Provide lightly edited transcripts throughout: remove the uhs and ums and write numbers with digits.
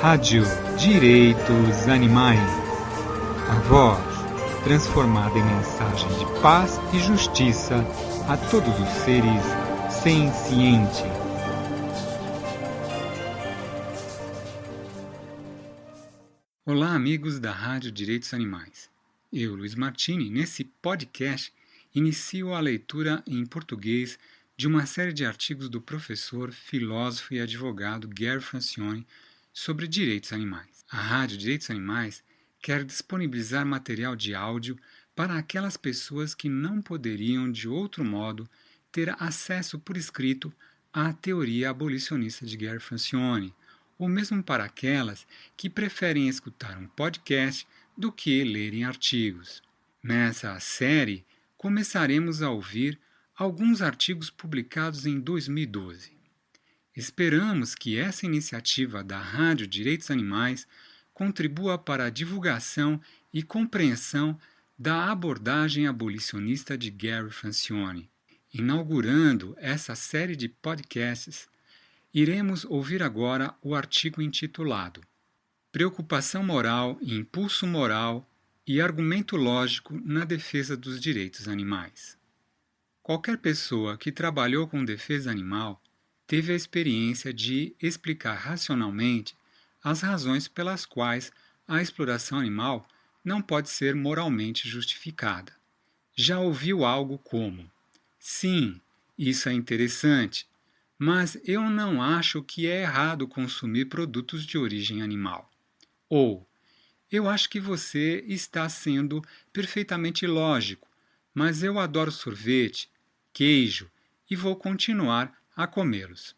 Rádio Direitos Animais. A voz transformada em mensagem de paz e justiça a todos os seres sencientes. Olá, amigos da Rádio Direitos Animais. Eu, Luiz Martini, nesse podcast, inicio a leitura em português de uma série de artigos do professor, filósofo e advogado Gary Francione sobre direitos animais. A Rádio Direitos Animais quer disponibilizar material de áudio para aquelas pessoas que não poderiam, de outro modo, ter acesso por escrito à teoria abolicionista de Gary Francione, ou mesmo para aquelas que preferem escutar um podcast do que lerem artigos. Nessa série, começaremos a ouvir alguns artigos publicados em 2012. Esperamos que essa iniciativa da Rádio Direitos Animais contribua para a divulgação e compreensão da abordagem abolicionista de Gary Francione. Inaugurando essa série de podcasts, iremos ouvir agora o artigo intitulado Preocupação Moral, Impulso Moral e Argumento Lógico na Defesa dos Direitos Animais. Qualquer pessoa que trabalhou com defesa animal teve a experiência de explicar racionalmente as razões pelas quais a exploração animal não pode ser moralmente justificada. Já ouviu algo como: sim, isso é interessante, mas eu não acho que é errado consumir produtos de origem animal. Ou, eu acho que você está sendo perfeitamente lógico, mas eu adoro sorvete, queijo e vou continuar a comê-los.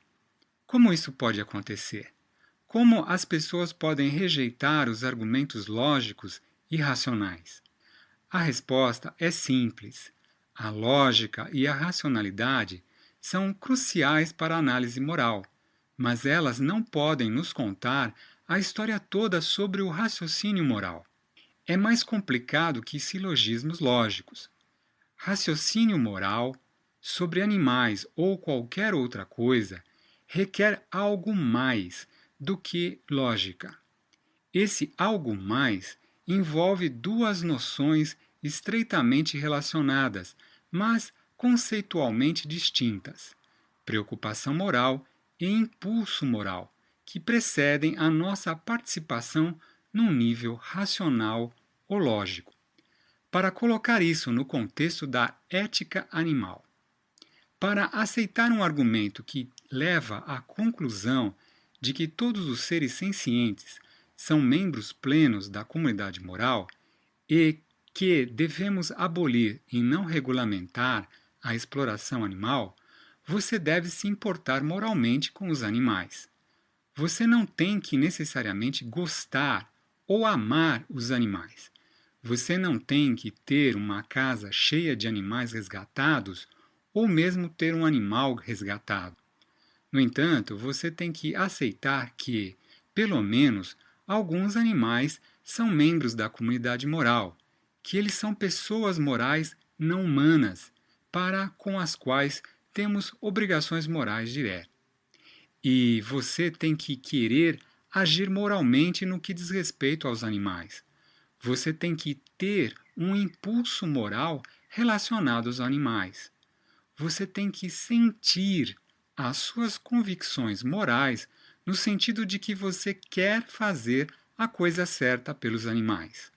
Como isso pode acontecer? Como as pessoas podem rejeitar os argumentos lógicos e racionais? A resposta é simples. A lógica e a racionalidade são cruciais para a análise moral, mas elas não podem nos contar a história toda sobre o raciocínio moral. É mais complicado que silogismos lógicos. Raciocínio moral sobre animais ou qualquer outra coisa requer algo mais do que lógica. Esse algo mais envolve duas noções estreitamente relacionadas, mas conceitualmente distintas: preocupação moral e impulso moral, que precedem a nossa participação num nível racional ou lógico. Para colocar isso no contexto da ética animal, para aceitar um argumento que leva à conclusão de que todos os seres sencientes são membros plenos da comunidade moral e que devemos abolir e não regulamentar a exploração animal, você deve se importar moralmente com os animais. Você não tem que necessariamente gostar ou amar os animais. Você não tem que ter uma casa cheia de animais resgatados ou mesmo ter um animal resgatado. No entanto, você tem que aceitar que, pelo menos, alguns animais são membros da comunidade moral, que eles são pessoas morais não humanas, para com as quais temos obrigações morais diretas. E você tem que querer agir moralmente no que diz respeito aos animais. Você tem que ter um impulso moral relacionado aos animais. Você tem que sentir as suas convicções morais no sentido de que você quer fazer a coisa certa pelos animais.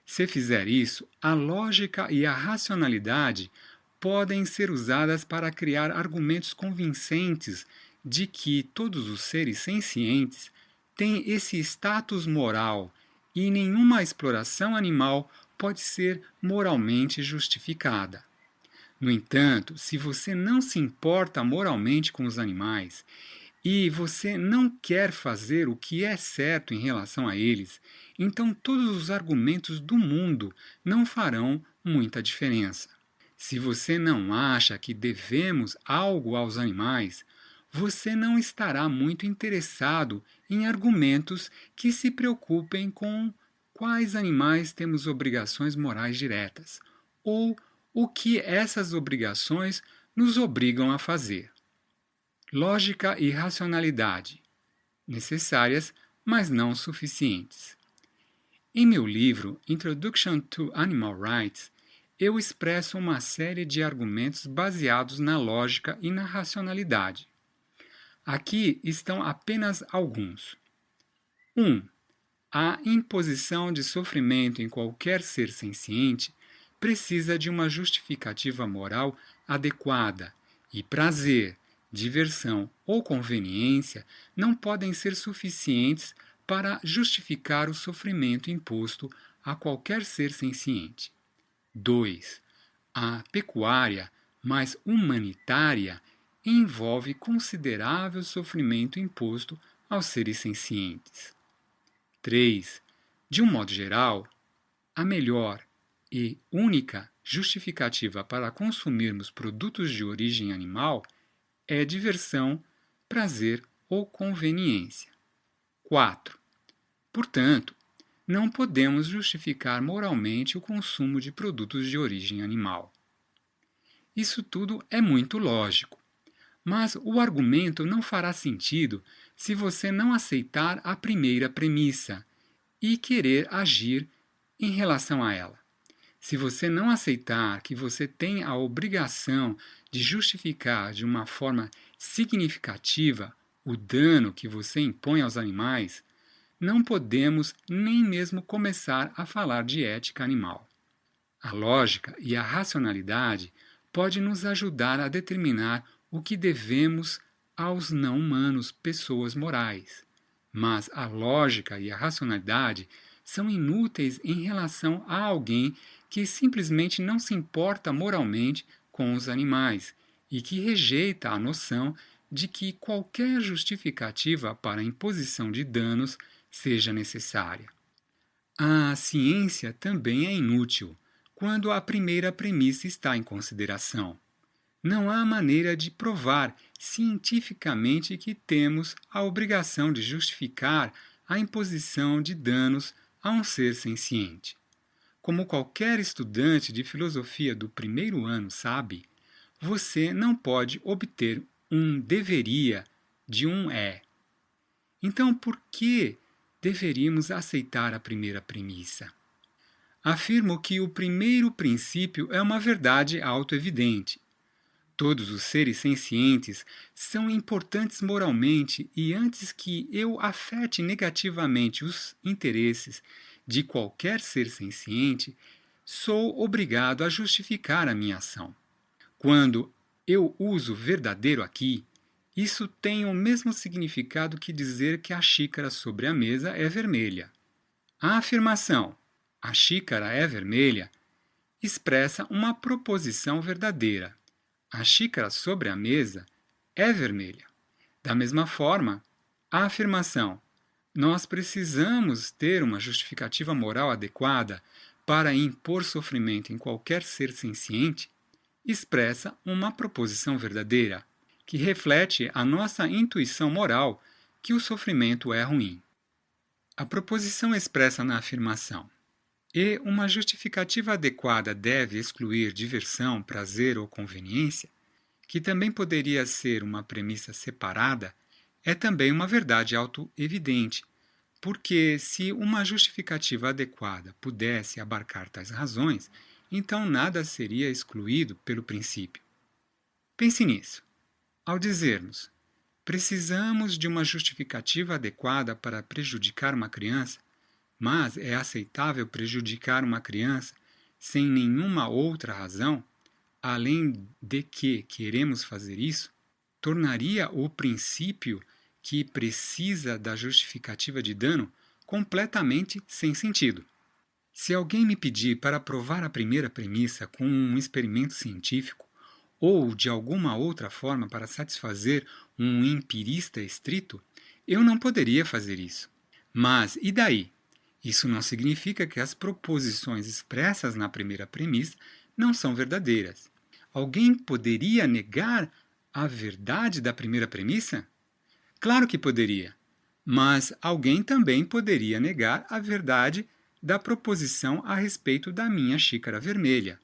Se fizer isso, a lógica e a racionalidade podem ser usadas para criar argumentos convincentes de que todos os seres sencientes têm esse status moral e nenhuma exploração animal pode ser moralmente justificada. No entanto, se você não se importa moralmente com os animais e você não quer fazer o que é certo em relação a eles, então todos os argumentos do mundo não farão muita diferença. Se você não acha que devemos algo aos animais, você não estará muito interessado em argumentos que se preocupem com quais animais temos obrigações morais diretas, ou o que essas obrigações nos obrigam a fazer. Lógica e racionalidade, necessárias mas não suficientes. Em meu livro Introduction to Animal Rights, eu expresso uma série de argumentos baseados na lógica e na racionalidade. Aqui estão apenas alguns. 1. A imposição de sofrimento em qualquer ser senciente precisa de uma justificativa moral adequada, e prazer, diversão ou conveniência não podem ser suficientes para justificar o sofrimento imposto a qualquer ser senciente. 2. A pecuária mais humanitária envolve considerável sofrimento imposto aos seres sencientes. 3. De um modo geral, a melhor e única justificativa para consumirmos produtos de origem animal é diversão, prazer ou conveniência. 4. Portanto, não podemos justificar moralmente o consumo de produtos de origem animal. Isso tudo é muito lógico, mas o argumento não fará sentido se você não aceitar a primeira premissa e querer agir em relação a ela. Se você não aceitar que você tem a obrigação de justificar de uma forma significativa o dano que você impõe aos animais, não podemos nem mesmo começar a falar de ética animal. A lógica e a racionalidade podem nos ajudar a determinar o que devemos aos não-humanos, pessoas morais. Mas a lógica e a racionalidade são inúteis em relação a alguém que simplesmente não se importa moralmente com os animais e que rejeita a noção de que qualquer justificativa para a imposição de danos seja necessária. A ciência também é inútil quando a primeira premissa está em consideração. Não há maneira de provar cientificamente que temos a obrigação de justificar a imposição de danos a um ser senciente. Como qualquer estudante de filosofia do primeiro ano sabe, você não pode obter um deveria de um é. Então, por que deveríamos aceitar a primeira premissa? Afirmo que o primeiro princípio é uma verdade autoevidente. Todos os seres sencientes são importantes moralmente e antes que eu afete negativamente os interesses de qualquer ser senciente, sou obrigado a justificar a minha ação. Quando eu uso verdadeiro aqui, isso tem o mesmo significado que dizer que a xícara sobre a mesa é vermelha. A afirmação "a xícara é vermelha" expressa uma proposição verdadeira. A xícara sobre a mesa é vermelha. Da mesma forma, a afirmação "nós precisamos ter uma justificativa moral adequada para impor sofrimento em qualquer ser senciente" expressa uma proposição verdadeira, que reflete a nossa intuição moral que o sofrimento é ruim. A proposição expressa na afirmação "e uma justificativa adequada deve excluir diversão, prazer ou conveniência", que também poderia ser uma premissa separada, é também uma verdade autoevidente, porque se uma justificativa adequada pudesse abarcar tais razões, então nada seria excluído pelo princípio. Pense nisso. Ao dizermos "precisamos de uma justificativa adequada para prejudicar uma criança", mas é aceitável prejudicar uma criança sem nenhuma outra razão, além de que queremos fazer isso, tornaria o princípio que precisa da justificativa de dano completamente sem sentido. Se alguém me pedir para provar a primeira premissa com um experimento científico ou de alguma outra forma para satisfazer um empirista estrito, eu não poderia fazer isso. Mas e daí? Isso não significa que as proposições expressas na primeira premissa não são verdadeiras. Alguém poderia negar a verdade da primeira premissa? Claro que poderia, mas alguém também poderia negar a verdade da proposição a respeito da minha xícara vermelha.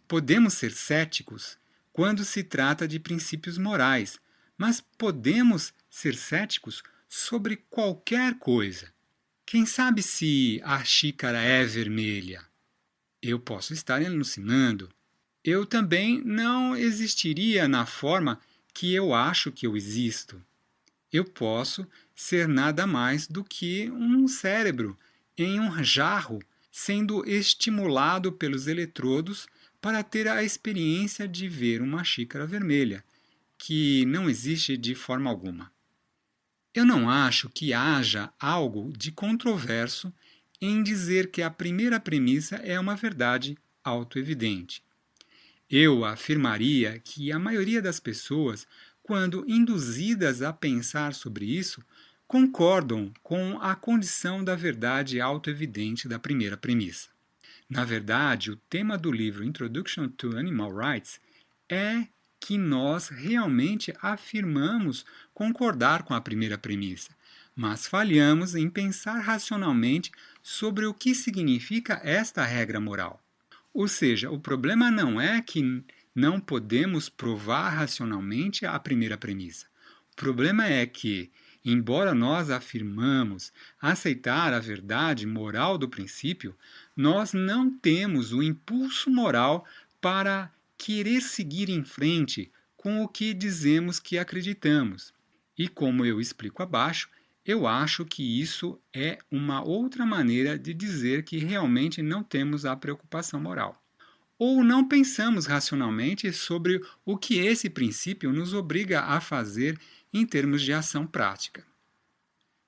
Podemos ser céticos quando se trata de princípios morais, mas podemos ser céticos sobre qualquer coisa. Quem sabe se a xícara é vermelha? Eu posso estar alucinando. Eu também não existiria na forma que eu acho que eu existo. Eu posso ser nada mais do que um cérebro em um jarro sendo estimulado pelos eletrodos para ter a experiência de ver uma xícara vermelha, que não existe de forma alguma. Eu não acho que haja algo de controverso em dizer que a primeira premissa é uma verdade autoevidente. Eu afirmaria que a maioria das pessoas, quando induzidas a pensar sobre isso, concordam com a condição da verdade autoevidente da primeira premissa. Na verdade, o tema do livro Introduction to Animal Rights é que nós realmente afirmamos concordar com a primeira premissa, mas falhamos em pensar racionalmente sobre o que significa esta regra moral. Ou seja, o problema não é que não podemos provar racionalmente a primeira premissa. O problema é que, embora nós afirmamos aceitar a verdade moral do princípio, nós não temos o impulso moral para querer seguir em frente com o que dizemos que acreditamos. E como eu explico abaixo, eu acho que isso é uma outra maneira de dizer que realmente não temos a preocupação moral. Ou não pensamos racionalmente sobre o que esse princípio nos obriga a fazer em termos de ação prática.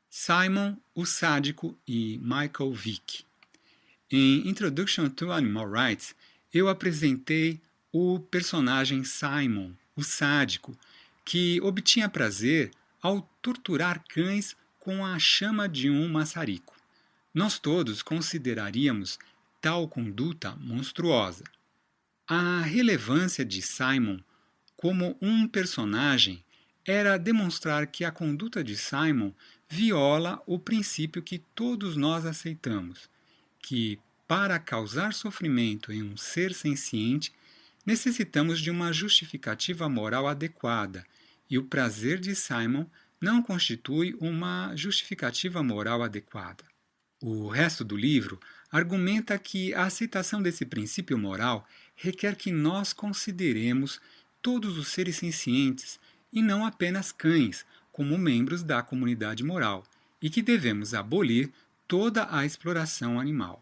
Simon, o sádico e Michael Vick. Em Introduction to Animal Rights, eu apresentei o personagem Simon, o sádico, que obtinha prazer ao torturar cães com a chama de um maçarico. Nós todos consideraríamos tal conduta monstruosa. A relevância de Simon como um personagem era demonstrar que a conduta de Simon viola o princípio que todos nós aceitamos, que para causar sofrimento em um ser senciente, necessitamos de uma justificativa moral adequada, e o prazer de Simon não constitui uma justificativa moral adequada. O resto do livro argumenta que a aceitação desse princípio moral requer que nós consideremos todos os seres sencientes e não apenas cães como membros da comunidade moral, e que devemos abolir toda a exploração animal.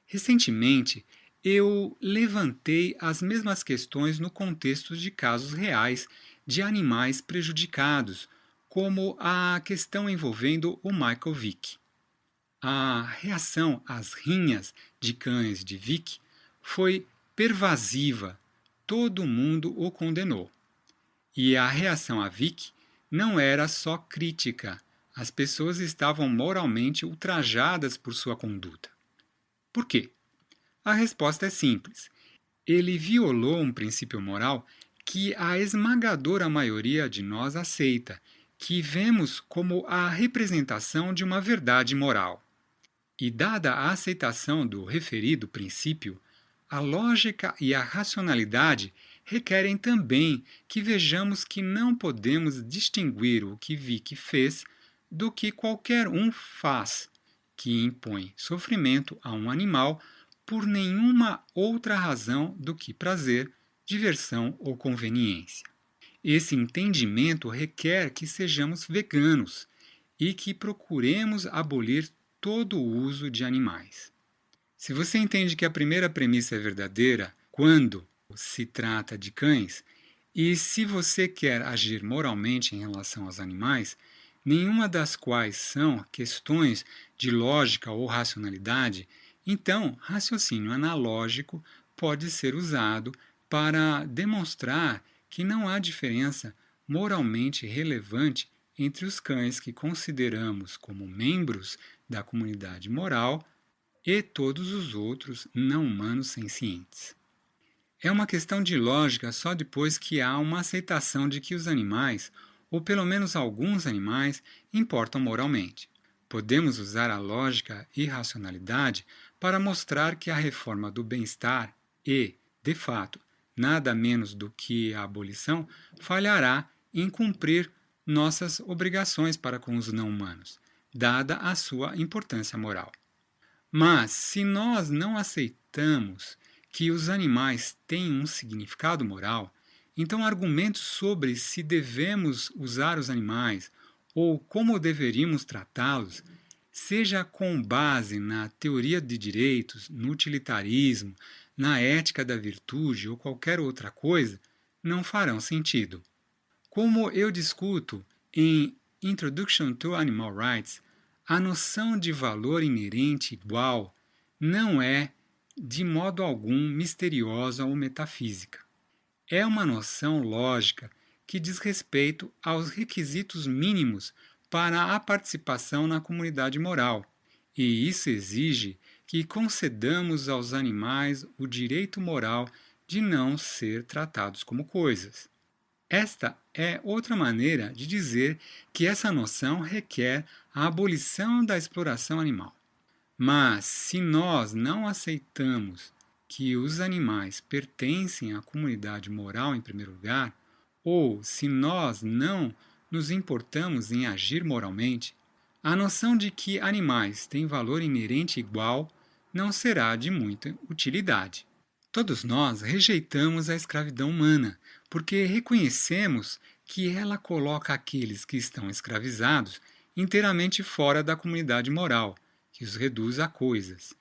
Recentemente, eu levantei as mesmas questões no contexto de casos reais de animais prejudicados, como a questão envolvendo o Michael Vick. A reação às rinhas de cães de Vick foi pervasiva, todo mundo o condenou. E a reação a Vick não era só crítica, as pessoas estavam moralmente ultrajadas por sua conduta. Por quê? A resposta é simples. Ele violou um princípio moral que a esmagadora maioria de nós aceita, que vemos como a representação de uma verdade moral. E dada a aceitação do referido princípio, a lógica e a racionalidade requerem também que vejamos que não podemos distinguir o que Vick fez do que qualquer um faz, que impõe sofrimento a um animal por nenhuma outra razão do que prazer, diversão ou conveniência. Esse entendimento requer que sejamos veganos e que procuremos abolir todo o uso de animais. Se você entende que a primeira premissa é verdadeira quando se trata de cães, e se você quer agir moralmente em relação aos animais, nenhuma das quais são questões de lógica ou racionalidade, então raciocínio analógico pode ser usado para demonstrar que não há diferença moralmente relevante entre os cães que consideramos como membros da comunidade moral e todos os outros não-humanos sencientes. É uma questão de lógica só depois que há uma aceitação de que os animais, ou pelo menos alguns animais, importam moralmente. Podemos usar a lógica e racionalidade para mostrar que a reforma do bem-estar e, de fato, nada menos do que a abolição, falhará em cumprir nossas obrigações para com os não-humanos, dada a sua importância moral. Mas, se nós não aceitamos que os animais têm um significado moral, então argumentos sobre se devemos usar os animais ou como deveríamos tratá-los, seja com base na teoria de direitos, no utilitarismo, na ética da virtude ou qualquer outra coisa, não farão sentido. Como eu discuto em Introduction to Animal Rights, a noção de valor inerente igual não é, de modo algum, misteriosa ou metafísica. É uma noção lógica que diz respeito aos requisitos mínimos para a participação na comunidade moral, e isso exige que concedamos aos animais o direito moral de não ser tratados como coisas. Esta é outra maneira de dizer que essa noção requer a abolição da exploração animal. Mas, se nós não aceitamos que os animais pertencem à comunidade moral em primeiro lugar, ou se nós não nos importamos em agir moralmente, a noção de que animais têm valor inerente igual não será de muita utilidade. Todos nós rejeitamos a escravidão humana, porque reconhecemos que ela coloca aqueles que estão escravizados inteiramente fora da comunidade moral, que os reduz a coisas.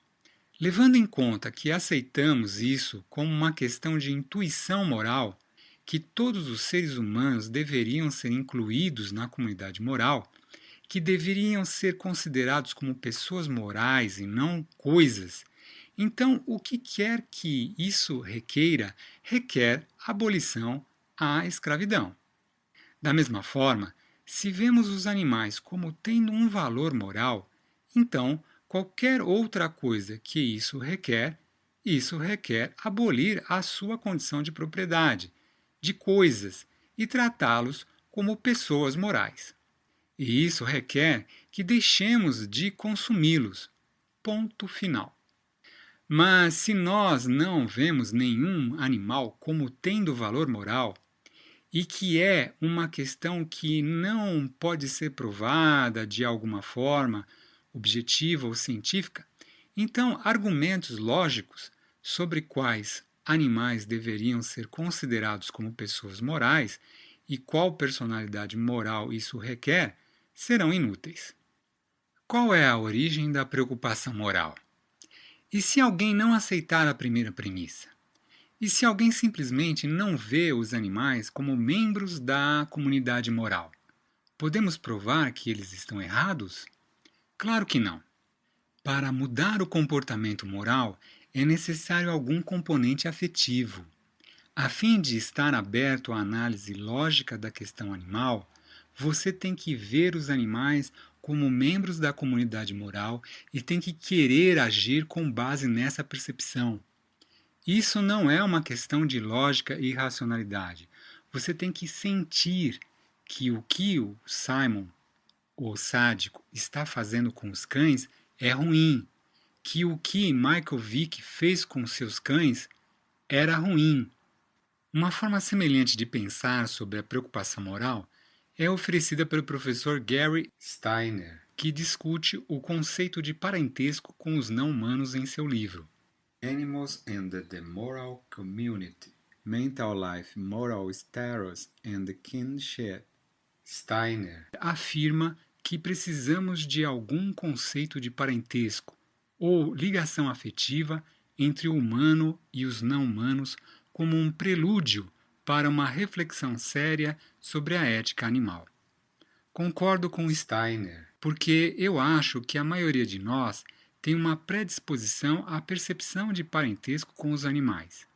Levando em conta que aceitamos isso como uma questão de intuição moral, que todos os seres humanos deveriam ser incluídos na comunidade moral, que deveriam ser considerados como pessoas morais e não coisas, então o que quer que isso requeira, requer abolição à escravidão. Da mesma forma, se vemos os animais como tendo um valor moral, então qualquer outra coisa que isso requer abolir a sua condição de propriedade, de coisas, e tratá-los como pessoas morais. E isso requer que deixemos de consumi-los. Ponto final. Mas se nós não vemos nenhum animal como tendo valor moral, e que é uma questão que não pode ser provada de alguma forma, objetiva ou científica, então argumentos lógicos sobre quais animais deveriam ser considerados como pessoas morais e qual personalidade moral isso requer serão inúteis. Qual é a origem da preocupação moral? E se alguém não aceitar a primeira premissa? E se alguém simplesmente não vê os animais como membros da comunidade moral? Podemos provar que eles estão errados? Claro que não. Para mudar o comportamento moral, é necessário algum componente afetivo. A fim de estar aberto à análise lógica da questão animal, você tem que ver os animais como membros da comunidade moral e tem que querer agir com base nessa percepção. Isso não é uma questão de lógica e racionalidade. Você tem que sentir que o Simon, o sádico, está fazendo com os cães é ruim, que o que Michael Vick fez com seus cães era ruim. Uma forma semelhante de pensar sobre a preocupação moral é oferecida pelo professor Gary Steiner, que discute o conceito de parentesco com os não-humanos em seu livro Animals and the Moral Community, Mental Life, Moral Status and Kinship. Steiner afirma que precisamos de algum conceito de parentesco ou ligação afetiva entre o humano e os não-humanos como um prelúdio para uma reflexão séria sobre a ética animal. Concordo com Steiner, porque eu acho que a maioria de nós tem uma predisposição à percepção de parentesco com os animais.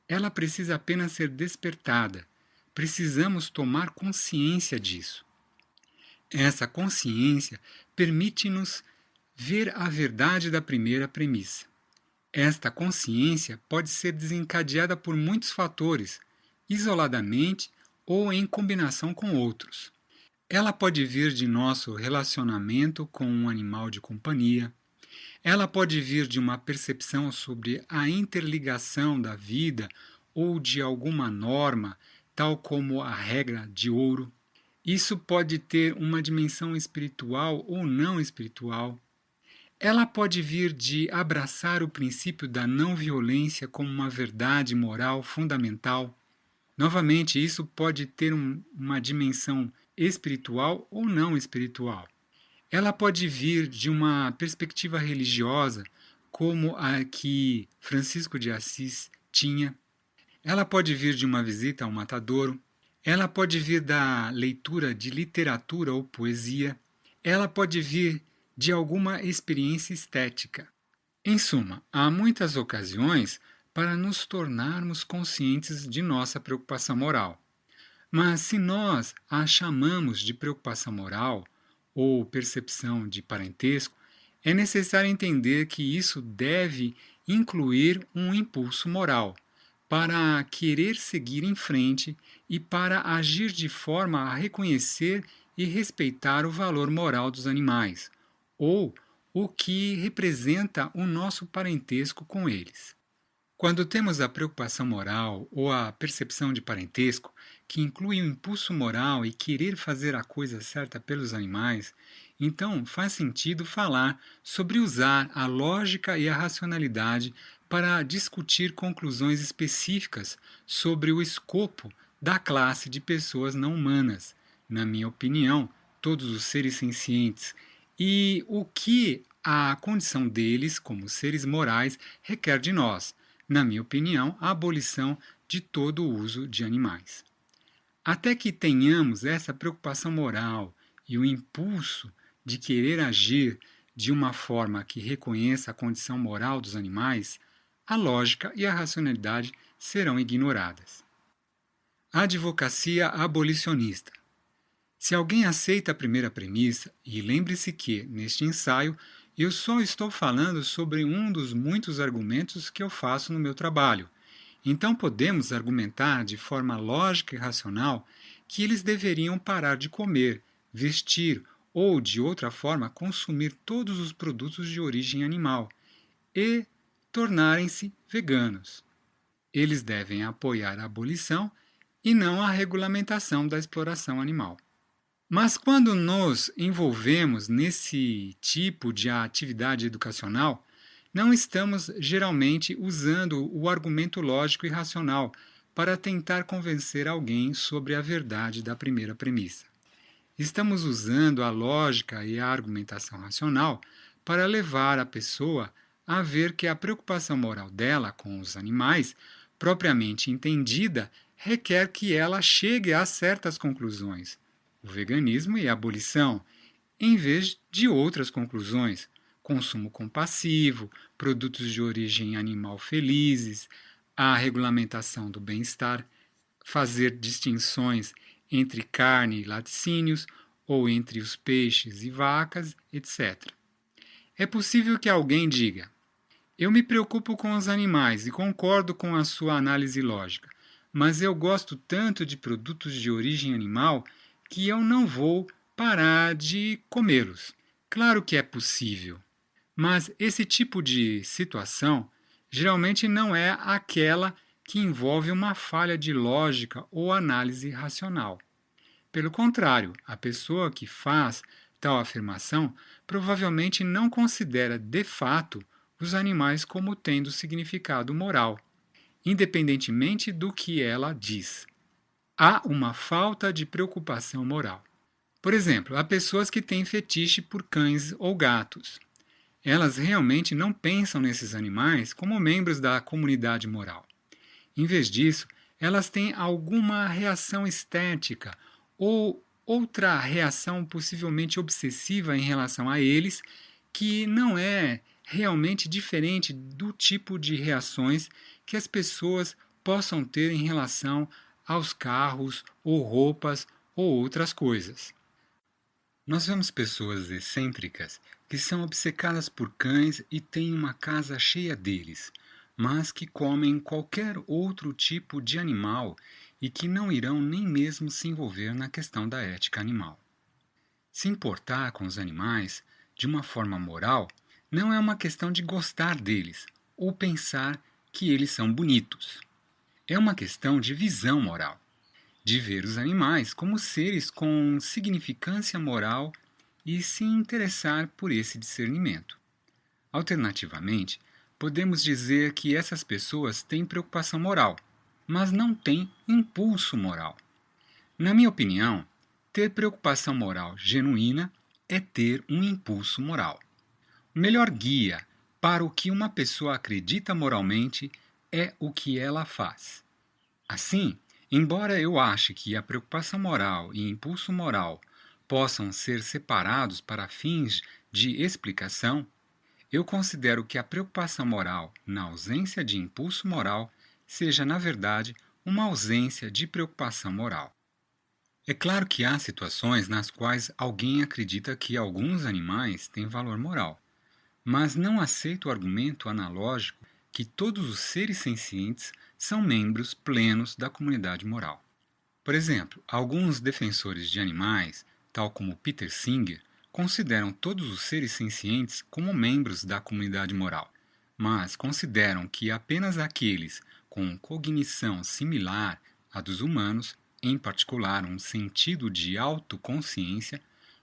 Ela precisa apenas ser despertada. Precisamos tomar consciência disso. Essa consciência permite-nos ver a verdade da primeira premissa. Esta consciência pode ser desencadeada por muitos fatores, isoladamente ou em combinação com outros. Ela pode vir de nosso relacionamento com um animal de companhia. Ela pode vir de uma percepção sobre a interligação da vida ou de alguma norma, tal como a regra de ouro. Isso pode ter uma dimensão espiritual ou não espiritual. Ela pode vir de abraçar o princípio da não violência como uma verdade moral fundamental. Novamente, isso pode ter uma dimensão espiritual ou não espiritual. Ela pode vir de uma perspectiva religiosa, como a que Francisco de Assis tinha. Ela pode vir de uma visita ao matadouro. Ela pode vir da leitura de literatura ou poesia. Ela pode vir de alguma experiência estética. Em suma, há muitas ocasiões para nos tornarmos conscientes de nossa preocupação moral. Mas se nós a chamamos de preocupação moral ou percepção de parentesco, é necessário entender que isso deve incluir um impulso moral para querer seguir em frente e para agir de forma a reconhecer e respeitar o valor moral dos animais, ou o que representa o nosso parentesco com eles. Quando temos a preocupação moral ou a percepção de parentesco, que inclui o impulso moral e querer fazer a coisa certa pelos animais, então faz sentido falar sobre usar a lógica e a racionalidade para discutir conclusões específicas sobre o escopo da classe de pessoas não humanas, na minha opinião, todos os seres sencientes, e o que a condição deles, como seres morais, requer de nós, na minha opinião, a abolição de todo o uso de animais. Até que tenhamos essa preocupação moral e o impulso de querer agir de uma forma que reconheça a condição moral dos animais, a lógica e a racionalidade serão ignoradas. A advocacia abolicionista. Se alguém aceita a primeira premissa, e lembre-se que, neste ensaio, eu só estou falando sobre um dos muitos argumentos que eu faço no meu trabalho. Então podemos argumentar de forma lógica e racional que eles deveriam parar de comer, vestir ou, de outra forma, consumir todos os produtos de origem animal e tornarem-se veganos. Eles devem apoiar a abolição e não a regulamentação da exploração animal. Mas quando nos envolvemos nesse tipo de atividade educacional, não estamos geralmente usando o argumento lógico e racional para tentar convencer alguém sobre a verdade da primeira premissa. Estamos usando a lógica e a argumentação racional para levar a pessoa a ver que a preocupação moral dela com os animais, propriamente entendida, requer que ela chegue a certas conclusões, o veganismo e a abolição, em vez de outras conclusões, consumo compassivo, produtos de origem animal felizes, a regulamentação do bem-estar, fazer distinções entre carne e laticínios, ou entre os peixes e vacas, etc. É possível que alguém diga: eu me preocupo com os animais e concordo com a sua análise lógica, mas eu gosto tanto de produtos de origem animal que eu não vou parar de comê-los. Claro que é possível, mas esse tipo de situação geralmente não é aquela que envolve uma falha de lógica ou análise racional. Pelo contrário, a pessoa que faz tal afirmação provavelmente não considera de fato os animais como tendo significado moral, independentemente do que ela diz. Há uma falta de preocupação moral. Por exemplo, há pessoas que têm fetiche por cães ou gatos. Elas realmente não pensam nesses animais como membros da comunidade moral. Em vez disso, elas têm alguma reação estética ou outra reação possivelmente obsessiva em relação a eles, que não é realmente diferente do tipo de reações que as pessoas possam ter em relação aos carros ou roupas ou outras coisas. Nós vemos pessoas excêntricas que são obcecadas por cães e têm uma casa cheia deles, mas que comem qualquer outro tipo de animal e que não irão nem mesmo se envolver na questão da ética animal. Se importar com os animais de uma forma moral não é uma questão de gostar deles ou pensar que eles são bonitos. É uma questão de visão moral. de ver os animais como seres com significância moral e se interessar por esse discernimento. Alternativamente, podemos dizer que essas pessoas têm preocupação moral, mas não têm impulso moral. Na minha opinião, ter preocupação moral genuína é ter um impulso moral. O melhor guia para o que uma pessoa acredita moralmente é o que ela faz. Assim, embora eu ache que a preocupação moral e impulso moral possam ser separados para fins de explicação, eu considero que a preocupação moral, na ausência de impulso moral, seja, na verdade, uma ausência de preocupação moral. É claro que há situações nas quais alguém acredita que alguns animais têm valor moral, mas não aceito o argumento analógico que todos os seres sencientes são membros plenos da comunidade moral. Por exemplo, alguns defensores de animais, tal como Peter Singer, consideram todos os seres sencientes como membros da comunidade moral, mas consideram que apenas aqueles com cognição similar à dos humanos, em particular um sentido de autoconsciência,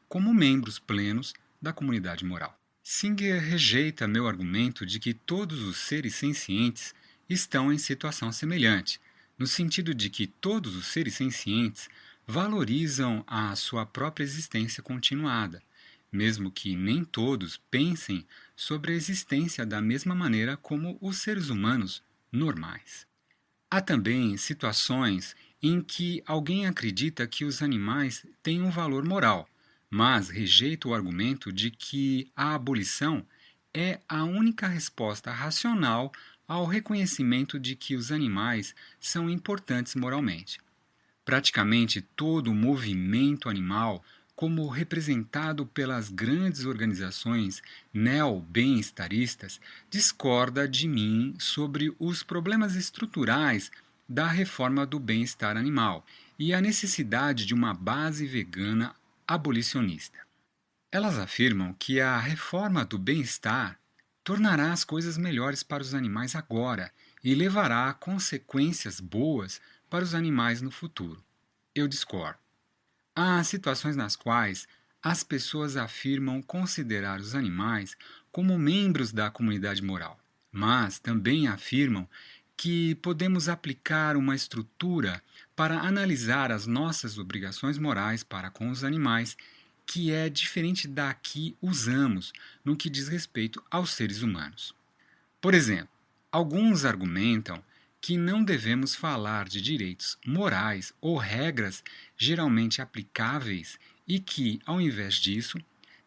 como membros plenos da comunidade moral. Singer rejeita meu argumento de que todos os seres sencientes estão em situação semelhante, no sentido de que todos os seres sencientes valorizam a sua própria existência continuada, mesmo que nem todos pensem sobre a existência da mesma maneira como os seres humanos normais. Há também situações em que alguém acredita que os animais têm um valor moral, mas rejeita o argumento de que a abolição é a única resposta racional ao reconhecimento de que os animais são importantes moralmente. Praticamente todo o movimento animal, como representado pelas grandes organizações neo-bem-estaristas, discorda de mim sobre os problemas estruturais da reforma do bem-estar animal e a necessidade de uma base vegana abolicionista. Elas afirmam que a reforma do bem-estar tornará as coisas melhores para os animais agora e levará a consequências boas para os animais no futuro. Eu discordo. Há situações nas quais as pessoas afirmam considerar os animais como membros da comunidade moral, mas também afirmam que podemos aplicar uma estrutura para analisar as nossas obrigações morais para com os animais que é diferente da que usamos no que diz respeito aos seres humanos. Por exemplo, alguns argumentam que não devemos falar de direitos morais ou regras geralmente aplicáveis e que, ao invés disso,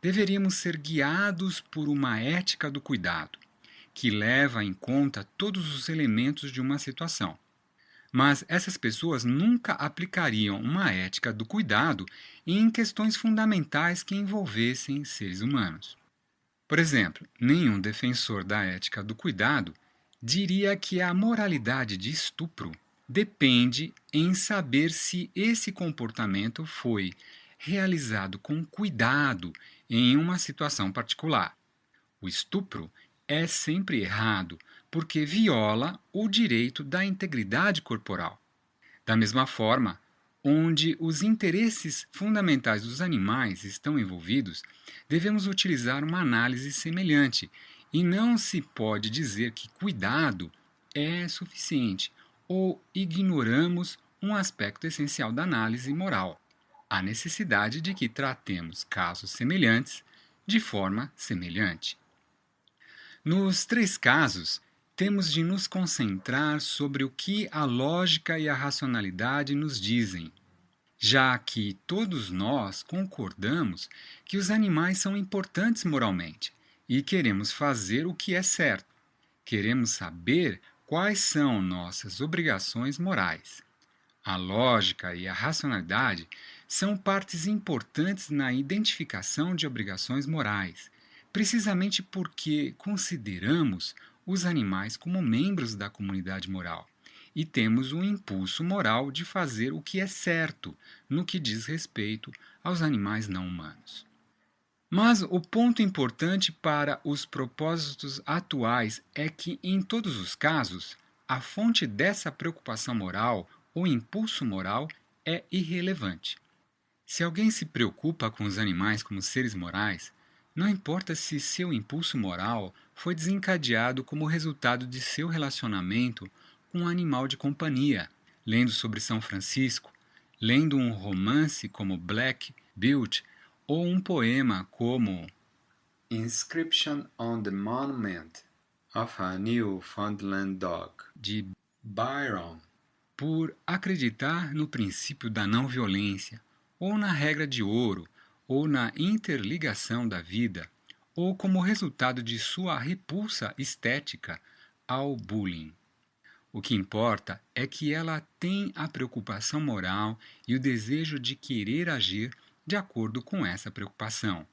deveríamos ser guiados por uma ética do cuidado, que leva em conta todos os elementos de uma situação. Mas essas pessoas nunca aplicariam uma ética do cuidado em questões fundamentais que envolvessem seres humanos. Por exemplo, nenhum defensor da ética do cuidado diria que a moralidade de estupro depende em saber se esse comportamento foi realizado com cuidado em uma situação particular. O estupro é sempre errado porque viola o direito da integridade corporal. Da mesma forma, onde os interesses fundamentais dos animais estão envolvidos, devemos utilizar uma análise semelhante e não se pode dizer que cuidado é suficiente ou ignoramos um aspecto essencial da análise moral, a necessidade de que tratemos casos semelhantes de forma semelhante. Nos três casos, temos de nos concentrar sobre o que a lógica e a racionalidade nos dizem, já que todos nós concordamos que os animais são importantes moralmente e queremos fazer o que é certo. Queremos saber quais são nossas obrigações morais. A lógica e a racionalidade são partes importantes na identificação de obrigações morais, precisamente porque consideramos os animais como membros da comunidade moral e temos um impulso moral de fazer o que é certo no que diz respeito aos animais não humanos. Mas o ponto importante para os propósitos atuais é que, em todos os casos, a fonte dessa preocupação moral ou impulso moral é irrelevante. Se alguém se preocupa com os animais como seres morais, não importa se seu impulso moral foi desencadeado como resultado de seu relacionamento com um animal de companhia, lendo sobre São Francisco, lendo um romance como Black Butte ou um poema como Inscription on the Monument of a Newfoundland Dog, de Byron, por acreditar no princípio da não violência, ou na regra de ouro, ou na interligação da vida, ou como resultado de sua repulsa estética ao bullying. O que importa é que ela tem a preocupação moral e o desejo de querer agir de acordo com essa preocupação.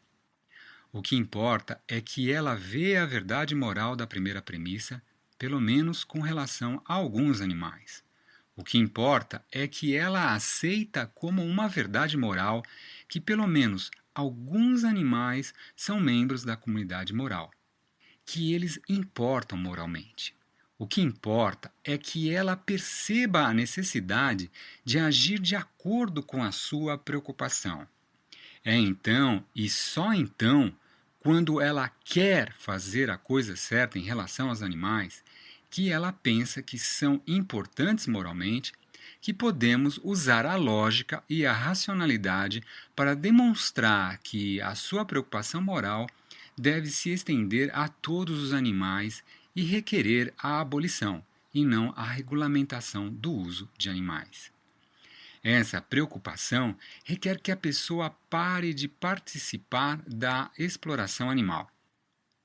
O que importa é que ela vê a verdade moral da primeira premissa, pelo menos com relação a alguns animais. O que importa é que ela aceita como uma verdade moral que pelo menos alguns animais são membros da comunidade moral, que eles importam moralmente. O que importa é que ela perceba a necessidade de agir de acordo com a sua preocupação. É então, e só então, quando ela quer fazer a coisa certa em relação aos animais, que ela pensa que são importantes moralmente, que podemos usar a lógica e a racionalidade para demonstrar que a sua preocupação moral deve se estender a todos os animais e requerer a abolição, e não a regulamentação do uso de animais. Essa preocupação requer que a pessoa pare de participar da exploração animal.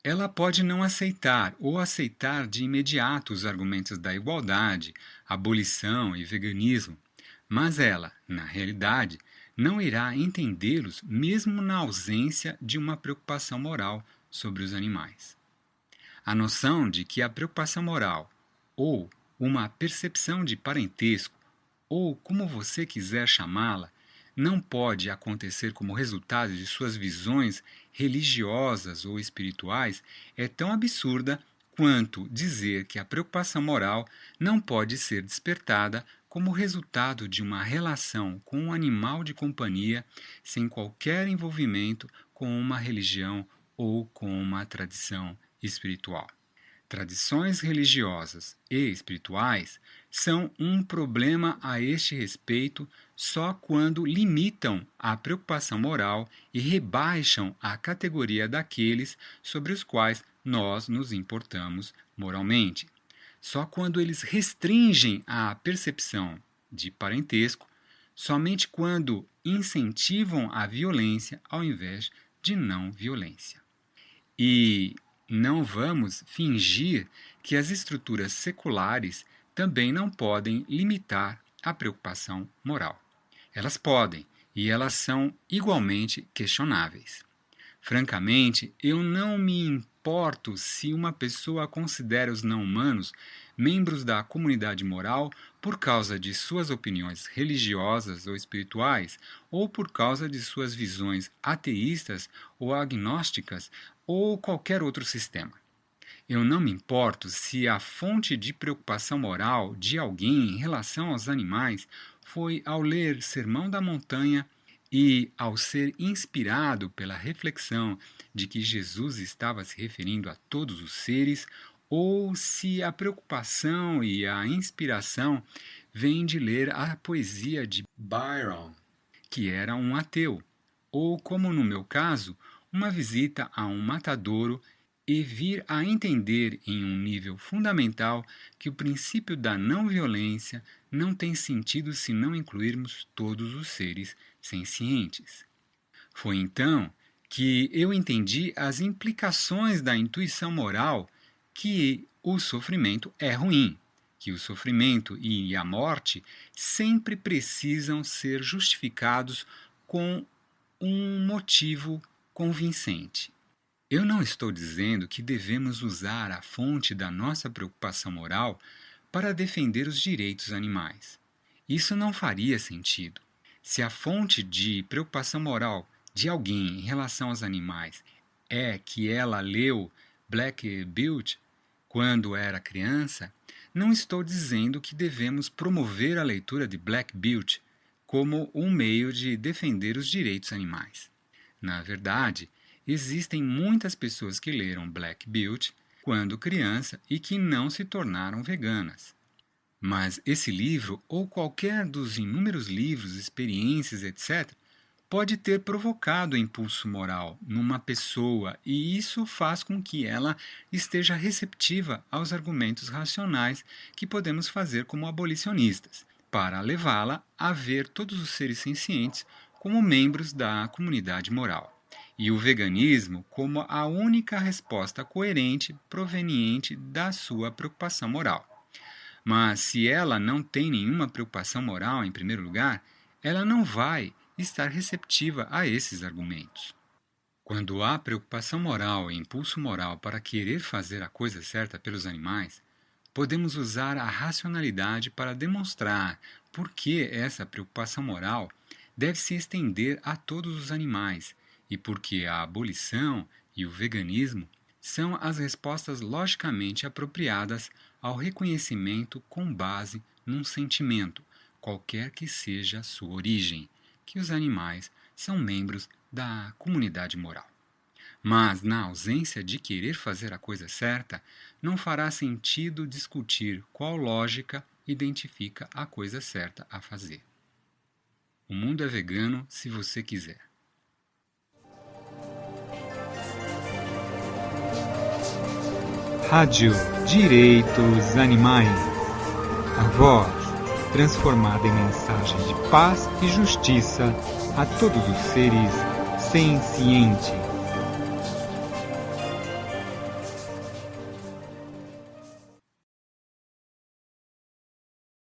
Ela pode não aceitar ou aceitar de imediato os argumentos da igualdade, abolição e veganismo, mas ela, na realidade, não irá entendê-los mesmo na ausência de uma preocupação moral sobre os animais. A noção de que a preocupação moral, ou uma percepção de parentesco, ou como você quiser chamá-la, não pode acontecer como resultado de suas visões religiosas ou espirituais é tão absurda quanto dizer que a preocupação moral não pode ser despertada como resultado de uma relação com um animal de companhia sem qualquer envolvimento com uma religião ou com uma tradição espiritual. Tradições religiosas e espirituais são um problema a este respeito só quando limitam a preocupação moral e rebaixam a categoria daqueles sobre os quais nós nos importamos moralmente. Só quando eles restringem a percepção de parentesco, somente quando incentivam a violência ao invés de não violência. E não vamos fingir que as estruturas seculares também não podem limitar a preocupação moral. Elas podem, e elas são igualmente questionáveis. Francamente, eu não me importo se uma pessoa considera os não-humanos membros da comunidade moral por causa de suas opiniões religiosas ou espirituais, ou por causa de suas visões ateístas ou agnósticas, ou qualquer outro sistema. Eu não me importo se a fonte de preocupação moral de alguém em relação aos animais foi ao ler Sermão da Montanha e ao ser inspirado pela reflexão de que Jesus estava se referindo a todos os seres, ou se a preocupação e a inspiração vêm de ler a poesia de Byron, que era um ateu, ou, como no meu caso, uma visita a um matadouro e vir a entender em um nível fundamental que o princípio da não violência não tem sentido se não incluirmos todos os seres sencientes. Foi então que eu entendi as implicações da intuição moral que o sofrimento é ruim, que o sofrimento e a morte sempre precisam ser justificados com um motivo convincente. Eu não estou dizendo que devemos usar a fonte da nossa preocupação moral para defender os direitos animais. Isso não faria sentido. Se a fonte de preocupação moral de alguém em relação aos animais é que ela leu Black Butte quando era criança, não estou dizendo que devemos promover a leitura de Black Butte como um meio de defender os direitos animais. Na verdade, existem muitas pessoas que leram Black Beauty quando criança e que não se tornaram veganas. Mas esse livro, ou qualquer dos inúmeros livros, experiências, etc., pode ter provocado impulso moral numa pessoa e isso faz com que ela esteja receptiva aos argumentos racionais que podemos fazer como abolicionistas, para levá-la a ver todos os seres sencientes como membros da comunidade moral, e o veganismo como a única resposta coerente proveniente da sua preocupação moral. Mas se ela não tem nenhuma preocupação moral em primeiro lugar, ela não vai estar receptiva a esses argumentos. Quando há preocupação moral e impulso moral para querer fazer a coisa certa pelos animais, podemos usar a racionalidade para demonstrar por que essa preocupação moral deve se estender a todos os animais e por que a abolição e o veganismo são as respostas logicamente apropriadas ao reconhecimento com base num sentimento, qualquer que seja a sua origem, que os animais são membros da comunidade moral. Mas, na ausência de querer fazer a coisa certa, não fará sentido discutir qual lógica identifica a coisa certa a fazer. O mundo é vegano se você quiser. Rádio Direitos Animais. A voz transformada em mensagem de paz e justiça a todos os seres sencientes.